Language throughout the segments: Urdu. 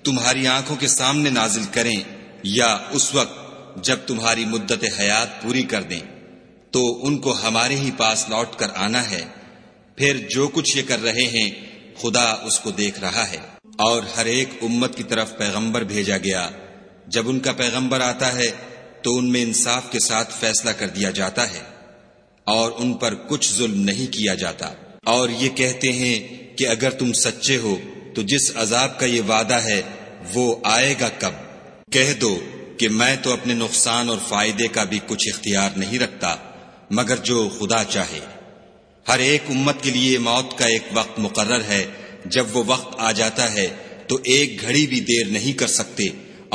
تمہاری آنکھوں کے سامنے نازل کریں یا اس وقت جب تمہاری مدت حیات پوری کر دیں، تو ان کو ہمارے ہی پاس لوٹ کر آنا ہے، پھر جو کچھ یہ کر رہے ہیں خدا اس کو دیکھ رہا ہے۔ اور ہر ایک امت کی طرف پیغمبر بھیجا گیا، جب ان کا پیغمبر آتا ہے تو ان میں انصاف کے ساتھ فیصلہ کر دیا جاتا ہے اور ان پر کچھ ظلم نہیں کیا جاتا۔ اور یہ کہتے ہیں کہ اگر تم سچے ہو تو جس عذاب کا یہ وعدہ ہے وہ آئے گا کب؟ کہہ دو کہ میں تو اپنے نقصان اور فائدے کا بھی کچھ اختیار نہیں رکھتا مگر جو خدا چاہے۔ ہر ایک امت کے لیے موت کا ایک وقت مقرر ہے، جب وہ وقت آ جاتا ہے تو ایک گھڑی بھی دیر نہیں کر سکتے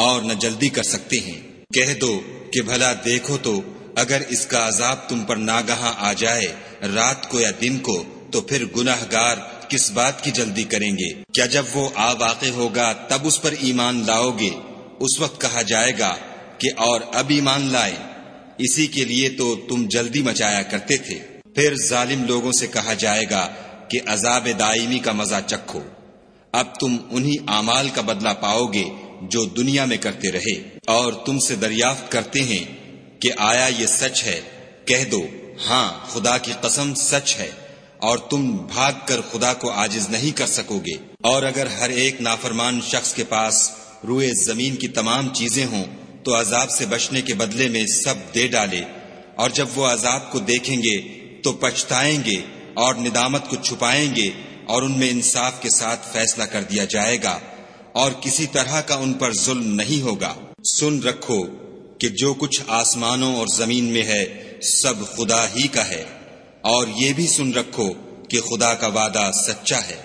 اور نہ جلدی کر سکتے ہیں۔ کہہ دو کہ بھلا دیکھو تو اگر اس کا عذاب تم پر ناگہاں آ جائے رات کو یا دن کو، تو پھر گناہگار کس بات کی جلدی کریں گے؟ کیا جب وہ آ واقع ہوگا تب اس پر ایمان لاؤ گے؟ اس وقت کہا جائے گا کہ اور اب ایمان لائے، اسی کے لیے تو تم جلدی مچایا کرتے تھے۔ پھر ظالم لوگوں سے کہا جائے گا کہ عذاب دائمی کا مزہ چکھو، اب تم انہی اعمال کا بدلہ پاؤ گے جو دنیا میں کرتے رہے۔ اور تم سے دریافت کرتے ہیں کہ آیا یہ سچ ہے؟ کہہ دو ہاں، خدا کی قسم سچ ہے، اور تم بھاگ کر خدا کو عاجز نہیں کر سکو گے۔ اور اگر ہر ایک نافرمان شخص کے پاس روئے زمین کی تمام چیزیں ہوں تو عذاب سے بچنے کے بدلے میں سب دے ڈالے، اور جب وہ عذاب کو دیکھیں گے تو پچھتائیں گے اور ندامت کو چھپائیں گے، اور ان میں انصاف کے ساتھ فیصلہ کر دیا جائے گا، اور کسی طرح کا ان پر ظلم نہیں ہوگا۔ سن رکھو کہ جو کچھ آسمانوں اور زمین میں ہے سب خدا ہی کا ہے، اور یہ بھی سن رکھو کہ خدا کا وعدہ سچا ہے،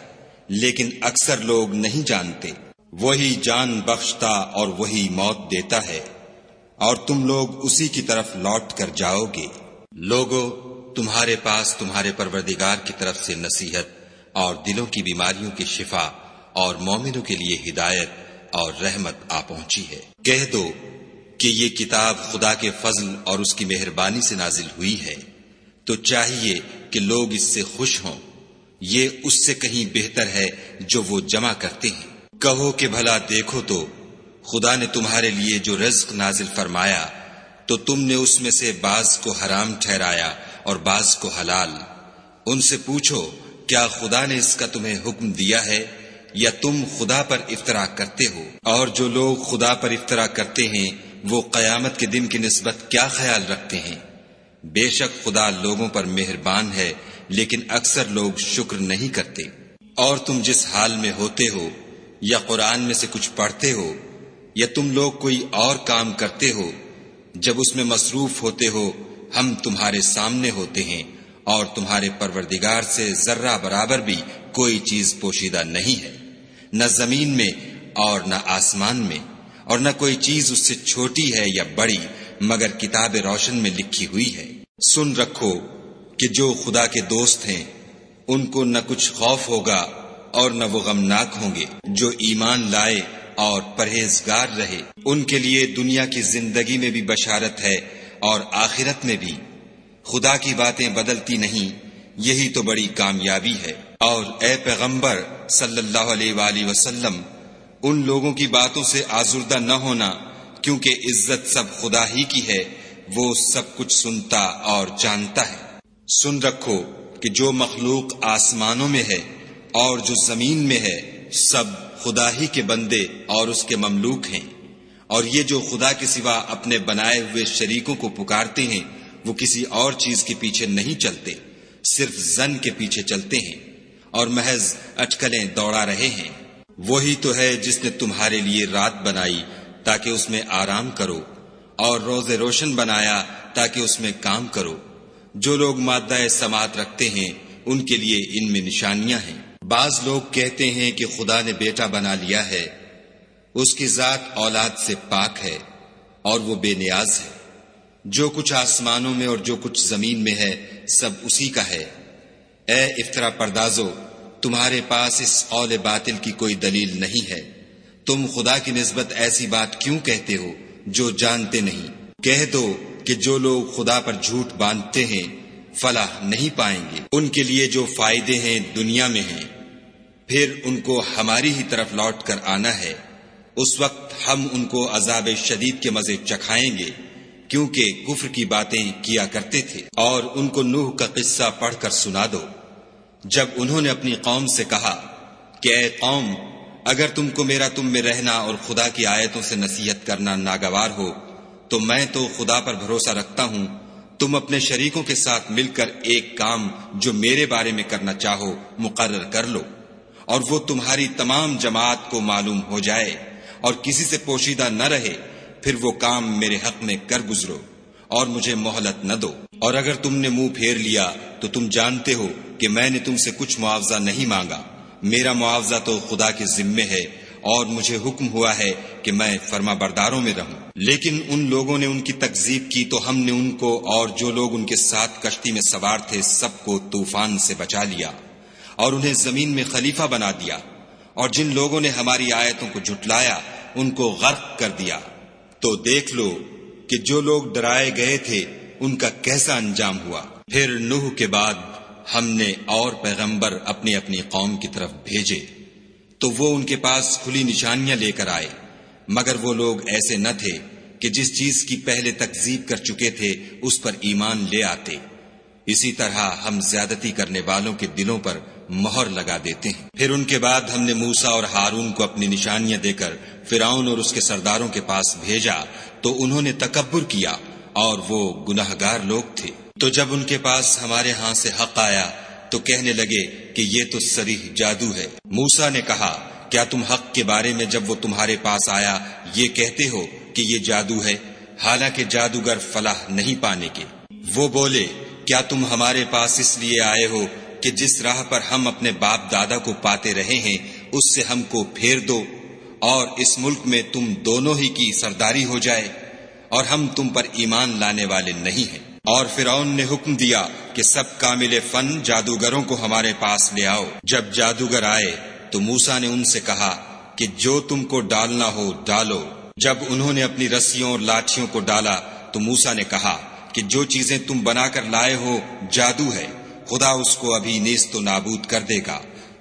لیکن اکثر لوگ نہیں جانتے۔ وہی جان بخشتا اور وہی موت دیتا ہے، اور تم لوگ اسی کی طرف لوٹ کر جاؤ گے۔ لوگو، تمہارے پاس تمہارے پروردگار کی طرف سے نصیحت اور دلوں کی بیماریوں کی شفا اور مومنوں کے لیے ہدایت اور رحمت آ پہنچی ہے۔ کہہ دو کہ یہ کتاب خدا کے فضل اور اس کی مہربانی سے نازل ہوئی ہے، تو چاہیے کہ لوگ اس سے خوش ہوں، یہ اس سے کہیں بہتر ہے جو وہ جمع کرتے ہیں۔ کہو کہ بھلا دیکھو تو خدا نے تمہارے لیے جو رزق نازل فرمایا تو تم نے اس میں سے بعض کو حرام ٹھہرایا اور بعض کو حلال۔ ان سے پوچھو کیا خدا نے اس کا تمہیں حکم دیا ہے یا تم خدا پر افطرا کرتے ہو؟ اور جو لوگ خدا پر افطرا کرتے ہیں وہ قیامت کے دن کی نسبت کیا خیال رکھتے ہیں؟ بے شک خدا لوگوں پر مہربان ہے، لیکن اکثر لوگ شکر نہیں کرتے۔ اور تم جس حال میں ہوتے ہو، یا قرآن میں سے کچھ پڑھتے ہو یا تم لوگ کوئی اور کام کرتے ہو، جب اس میں مصروف ہوتے ہو ہم تمہارے سامنے ہوتے ہیں، اور تمہارے پروردگار سے ذرہ برابر بھی کوئی چیز پوشیدہ نہیں ہے، نہ زمین میں اور نہ آسمان میں، اور نہ کوئی چیز اس سے چھوٹی ہے یا بڑی مگر کتاب روشن میں لکھی ہوئی ہے۔ سن رکھو کہ جو خدا کے دوست ہیں ان کو نہ کچھ خوف ہوگا اور نہ وہ غمناک ہوں گے۔ جو ایمان لائے اور پرہیزگار رہے ان کے لیے دنیا کی زندگی میں بھی بشارت ہے اور آخرت میں بھی۔ خدا کی باتیں بدلتی نہیں، یہی تو بڑی کامیابی ہے۔ اور اے پیغمبر صلی اللہ علیہ وآلہ وسلم، ان لوگوں کی باتوں سے آزردہ نہ ہونا، کیونکہ عزت سب خدا ہی کی ہے، وہ سب کچھ سنتا اور جانتا ہے۔ سن رکھو کہ جو مخلوق آسمانوں میں ہے اور جو زمین میں ہے سب خدا ہی کے بندے اور اس کے مملوک ہیں، اور یہ جو خدا کے سوا اپنے بنائے ہوئے شریکوں کو پکارتے ہیں وہ کسی اور چیز کے پیچھے نہیں چلتے، صرف ظن کے پیچھے چلتے ہیں اور محض اٹکلیں دوڑا رہے ہیں۔ وہی تو ہے جس نے تمہارے لیے رات بنائی تاکہ اس میں آرام کرو، اور روز روشن بنایا تاکہ اس میں کام کرو۔ جو لوگ مادہ سماعت رکھتے ہیں ان کے لیے ان میں نشانیاں ہیں۔ بعض لوگ کہتے ہیں کہ خدا نے بیٹا بنا لیا ہے، اس کی ذات اولاد سے پاک ہے اور وہ بے نیاز ہے۔ جو کچھ آسمانوں میں اور جو کچھ زمین میں ہے سب اسی کا ہے۔ اے افترا پردازو، تمہارے پاس اس قول باطل کی کوئی دلیل نہیں ہے، تم خدا کی نسبت ایسی بات کیوں کہتے ہو جو جانتے نہیں؟ کہہ دو کہ جو لوگ خدا پر جھوٹ باندھتے ہیں فلاح نہیں پائیں گے۔ ان کے لیے جو فائدے ہیں دنیا میں ہیں، پھر ان کو ہماری ہی طرف لوٹ کر آنا ہے، اس وقت ہم ان کو عذاب شدید کے مزے چکھائیں گے، کیونکہ کفر کی باتیں کیا کرتے تھے۔ اور ان کو نوح کا قصہ پڑھ کر سنا دو، جب انہوں نے اپنی قوم سے کہا کہ اے قوم، اگر تم کو میرا تم میں رہنا اور خدا کی آیتوں سے نصیحت کرنا ناگوار ہو تو میں تو خدا پر بھروسہ رکھتا ہوں، تم اپنے شریکوں کے ساتھ مل کر ایک کام جو میرے بارے میں کرنا چاہو مقرر کر لو، اور وہ تمہاری تمام جماعت کو معلوم ہو جائے اور کسی سے پوشیدہ نہ رہے، پھر وہ کام میرے حق میں کر گزرو اور مجھے مہلت نہ دو۔ اور اگر تم نے منہ پھیر لیا تو تم جانتے ہو کہ میں نے تم سے کچھ معاوضہ نہیں مانگا، میرا معاوضہ تو خدا کے ذمے ہے، اور مجھے حکم ہوا ہے کہ میں فرما برداروں میں رہوں۔ لیکن ان لوگوں نے ان کی تکذیب کی تو ہم نے ان کو اور جو لوگ ان کے ساتھ کشتی میں سوار تھے سب کو طوفان سے بچا لیا اور انہیں زمین میں خلیفہ بنا دیا، اور جن لوگوں نے ہماری آیتوں کو جھٹلایا ان کو غرق کر دیا۔ تو دیکھ لو کہ جو لوگ ڈرائے گئے تھے ان کا کیسا انجام ہوا۔ پھر نوح کے بعد ہم نے اور پیغمبر اپنی اپنی قوم کی طرف بھیجے تو وہ ان کے پاس کھلی نشانیاں لے کر آئے، مگر وہ لوگ ایسے نہ تھے کہ جس چیز کی پہلے تکذیب کر چکے تھے اس پر ایمان لے آتے۔ اسی طرح ہم زیادتی کرنے والوں کے دلوں پر مہر لگا دیتے ہیں۔ پھر ان کے بعد ہم نے موسیٰ اور ہارون کو اپنی نشانیاں دے کر فرعون اور اس کے سرداروں کے پاس بھیجا تو انہوں نے تکبر کیا اور وہ گناہگار لوگ تھے۔ تو جب ان کے پاس ہمارے ہاں سے حق آیا تو کہنے لگے کہ یہ تو صریح جادو ہے۔ موسیٰ نے کہا کیا تم حق کے بارے میں جب وہ تمہارے پاس آیا یہ کہتے ہو کہ یہ جادو ہے، حالانکہ جادوگر فلاح نہیں پانے کے؟ وہ بولے کیا تم ہمارے پاس اس لیے آئے ہو کہ جس راہ پر ہم اپنے باپ دادا کو پاتے رہے ہیں اس سے ہم کو پھیر دو اور اس ملک میں تم دونوں ہی کی سرداری ہو جائے، اور ہم تم پر ایمان لانے والے نہیں ہیں۔ اور فرعون نے حکم دیا کہ سب کامل فن جادوگروں کو ہمارے پاس لے آؤ۔ جب جادوگر آئے تو موسیٰ نے ان سے کہا کہ جو تم کو ڈالنا ہو ڈالو۔ جب انہوں نے اپنی رسیوں اور لاٹھیوں کو ڈالا تو موسیٰ نے کہا کہ جو چیزیں تم بنا کر لائے ہو جادو ہے، خدا اس کو ابھی نیست و نابود کر دے گا۔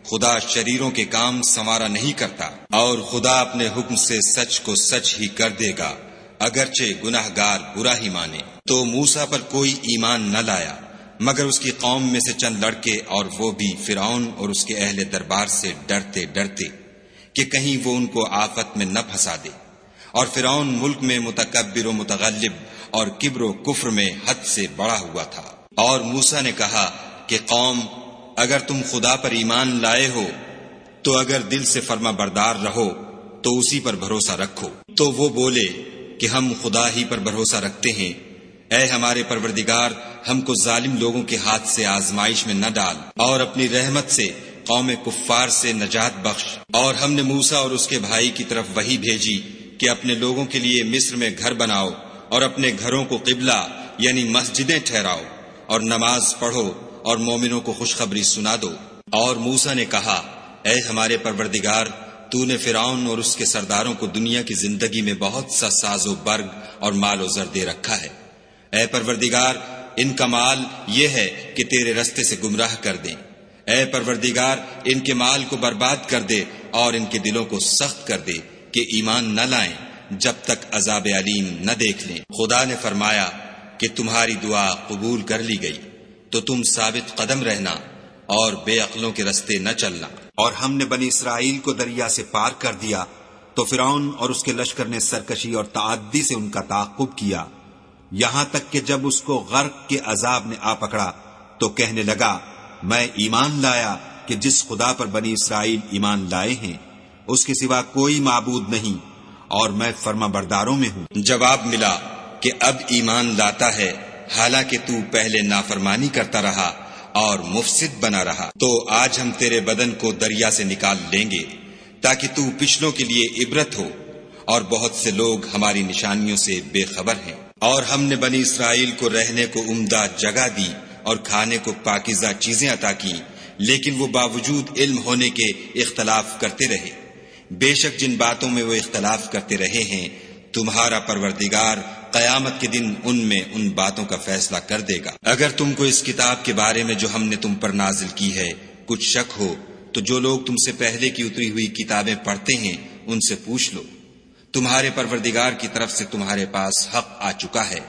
خدا شریروں کے کام سنوارا نہیں کرتا، اور خدا اپنے حکم سے سچ کو سچ ہی کر دے گا، اگرچہ گناہگار برا ہی مانے۔ تو موسیٰ پر کوئی ایمان نہ لایا مگر اس کی قوم میں سے چند لڑکے، اور وہ بھی فرعون اور اس کے اہل دربار سے ڈرتے ڈرتے کہ کہیں وہ ان کو آفت میں نہ پھنسا دے۔ اور فرعون ملک میں متکبر و متغلب اور کبر و کفر میں حد سے بڑا ہوا تھا۔ اور موسیٰ نے کہا کہ قوم اگر تم خدا پر ایمان لائے ہو تو اگر دل سے فرما بردار رہو تو اسی پر بھروسہ رکھو۔ تو وہ بولے کہ ہم خدا ہی پر بھروسہ رکھتے ہیں۔ اے ہمارے پروردگار، ہم کو ظالم لوگوں کے ہاتھ سے آزمائش میں نہ ڈال، اور اپنی رحمت سے قوم کفار سے نجات بخش۔ اور ہم نے موسیٰ اور اس کے بھائی کی طرف وحی بھیجی کہ اپنے لوگوں کے لیے مصر میں گھر بناؤ اور اپنے گھروں کو قبلہ یعنی مسجدیں ٹھہراؤ، اور نماز پڑھو اور مومنوں کو خوشخبری سنا دو۔ اور موسیٰ نے کہا اے ہمارے پروردگار، تو نے فرعون اور اس کے سرداروں کو دنیا کی زندگی میں بہت سا ساز و برگ اور مال و زر دے رکھا ہے۔ اے پروردگار، ان کا مال یہ ہے کہ تیرے رستے سے گمراہ کر دیں۔ اے پروردگار، ان کے مال کو برباد کر دے اور ان کے دلوں کو سخت کر دے کہ ایمان نہ لائیں جب تک عذاب علیم نہ دیکھ لیں۔ خدا نے فرمایا کہ تمہاری دعا قبول کر لی گئی، تو تم ثابت قدم رہنا اور بے عقلوں کے رستے نہ چلنا۔ اور ہم نے بنی اسرائیل کو دریا سے پار کر دیا تو فرعون اور اس کے لشکر نے سرکشی اور تعدی سے ان کا تعاقب کیا، یہاں تک کہ جب اس کو غرق کے عذاب نے آ پکڑا تو کہنے لگا میں ایمان لایا کہ جس خدا پر بنی اسرائیل ایمان لائے ہیں اس کے سوا کوئی معبود نہیں، اور میں فرما برداروں میں ہوں۔ جواب ملا کہ اب ایمان لاتا ہے حالانکہ تو پہلے نافرمانی کرتا رہا اور مفسد بنا رہا۔ تو آج ہم تیرے بدن کو دریا سے نکال لیں گے تاکہ تو پچھلوں کے لیے عبرت ہو، اور بہت سے لوگ ہماری نشانیوں سے بے خبر ہیں۔ اور ہم نے بنی اسرائیل کو رہنے کو عمدہ جگہ دی اور کھانے کو پاکیزہ چیزیں عطا کی، لیکن وہ باوجود علم ہونے کے اختلاف کرتے رہے۔ بے شک جن باتوں میں وہ اختلاف کرتے رہے ہیں تمہارا پروردگار قیامت کے دن ان میں ان باتوں کا فیصلہ کر دے گا۔ اگر تم کو اس کتاب کے بارے میں جو ہم نے تم پر نازل کی ہے کچھ شک ہو تو جو لوگ تم سے پہلے کی اتری ہوئی کتابیں پڑھتے ہیں ان سے پوچھ لو، تمہارے پروردگار کی طرف سے تمہارے پاس حق آ چکا ہے،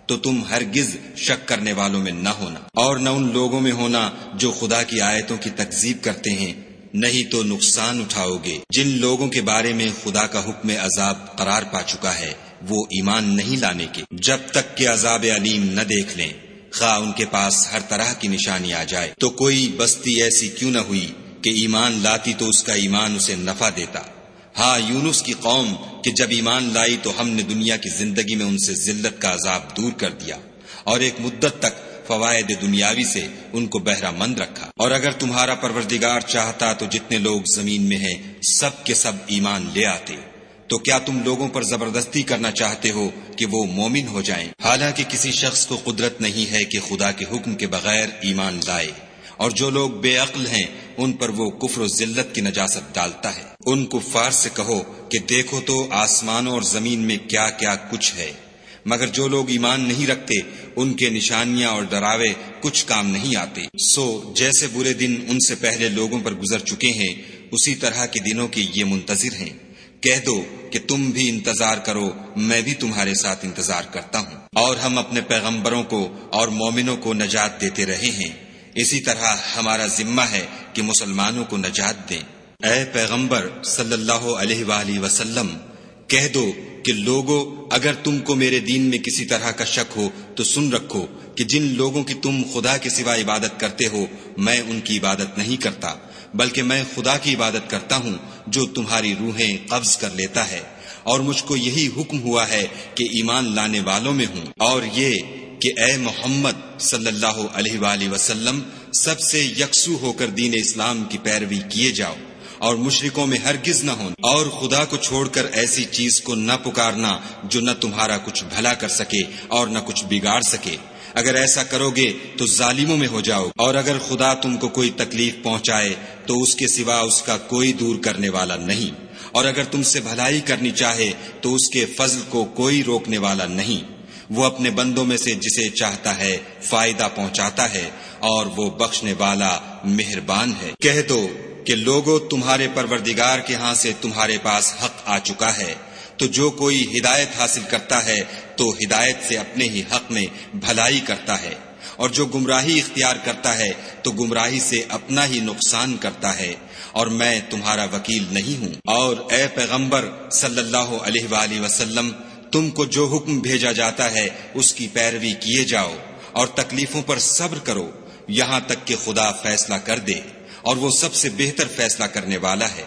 تو تم ہرگز شک کرنے والوں میں نہ ہونا، اور نہ ان لوگوں میں ہونا جو خدا کی آیتوں کی تکذیب کرتے ہیں، نہیں تو نقصان اٹھاؤ گے۔ جن لوگوں کے بارے میں خدا کا حکم عذاب قرار پا چکا ہے وہ ایمان نہیں لانے کے، جب تک کہ عذاب علیم نہ دیکھ لیں، خواہ ان کے پاس ہر طرح کی نشانی آ جائے۔ تو کوئی بستی ایسی کیوں نہ ہوئی کہ ایمان لاتی تو اس کا ایمان اسے نفع دیتا۔ ہاں، یونس کی قوم کہ جب ایمان لائی تو ہم نے دنیا کی زندگی میں ان سے ذلت کا عذاب دور کر دیا، اور ایک مدت تک فوائد دنیاوی سے ان کو بہرہ مند رکھا۔ اور اگر تمہارا پروردگار چاہتا تو جتنے لوگ زمین میں ہیں سب کے سب ایمان لے آتے۔ تو کیا تم لوگوں پر زبردستی کرنا چاہتے ہو کہ وہ مومن ہو جائیں؟ حالانکہ کسی شخص کو قدرت نہیں ہے کہ خدا کے حکم کے بغیر ایمان لائے، اور جو لوگ بے عقل ہیں ان پر وہ کفر و ذلت کی نجاست ڈالتا ہے۔ ان کفار سے کہو کہ دیکھو تو آسمانوں اور زمین میں کیا کیا کچھ ہے، مگر جو لوگ ایمان نہیں رکھتے ان کے نشانیاں اور ڈراوے کچھ کام نہیں آتے۔ سو جیسے برے دن ان سے پہلے لوگوں پر گزر چکے ہیں، اسی طرح کے دنوں کے یہ منتظر ہیں۔ کہہ دو کہ تم بھی انتظار کرو، میں بھی تمہارے ساتھ انتظار کرتا ہوں، اور ہم اپنے پیغمبروں کو اور مومنوں کو نجات دیتے رہے ہیں، اسی طرح ہمارا ذمہ ہے کہ مسلمانوں کو نجات دیں۔ اے پیغمبر صلی اللہ علیہ وآلہ وسلم، کہہ دو کہ لوگو، اگر تم کو میرے دین میں کسی طرح کا شک ہو تو سن رکھو کہ جن لوگوں کی تم خدا کے سوا عبادت کرتے ہو میں ان کی عبادت نہیں کرتا، بلکہ میں خدا کی عبادت کرتا ہوں جو تمہاری روحیں قبض کر لیتا ہے، اور مجھ کو یہی حکم ہوا ہے کہ ایمان لانے والوں میں ہوں، اور یہ کہ اے محمد صلی اللہ علیہ وآلہ وسلم سب سے یکسو ہو کر دین اسلام کی پیروی کیے جاؤ، اور مشرکوں میں ہرگز نہ ہونا، اور خدا کو چھوڑ کر ایسی چیز کو نہ پکارنا جو نہ تمہارا کچھ بھلا کر سکے اور نہ کچھ بگاڑ سکے۔ اگر ایسا کرو گے تو ظالموں میں ہو جاؤ، اور اگر خدا تم کو کوئی تکلیف پہنچائے تو اس کے سوا اس کا کوئی دور کرنے والا نہیں، اور اگر تم سے بھلائی کرنی چاہے تو اس کے فضل کو کوئی روکنے والا نہیں۔ وہ اپنے بندوں میں سے جسے چاہتا ہے فائدہ پہنچاتا ہے، اور وہ بخشنے والا مہربان ہے۔ کہہ دو کہ لوگو، تمہارے پروردگار کے ہاں سے تمہارے پاس حق آ چکا ہے، تو جو کوئی ہدایت حاصل کرتا ہے تو ہدایت سے اپنے ہی حق میں بھلائی کرتا ہے، اور جو گمراہی اختیار کرتا ہے تو گمراہی سے اپنا ہی نقصان کرتا ہے، اور میں تمہارا وکیل نہیں ہوں۔ اور اے پیغمبر صلی اللہ علیہ وآلہ وسلم، تم کو جو حکم بھیجا جاتا ہے اس کی پیروی کیے جاؤ، اور تکلیفوں پر صبر کرو یہاں تک کہ خدا فیصلہ کر دے، اور وہ سب سے بہتر فیصلہ کرنے والا ہے۔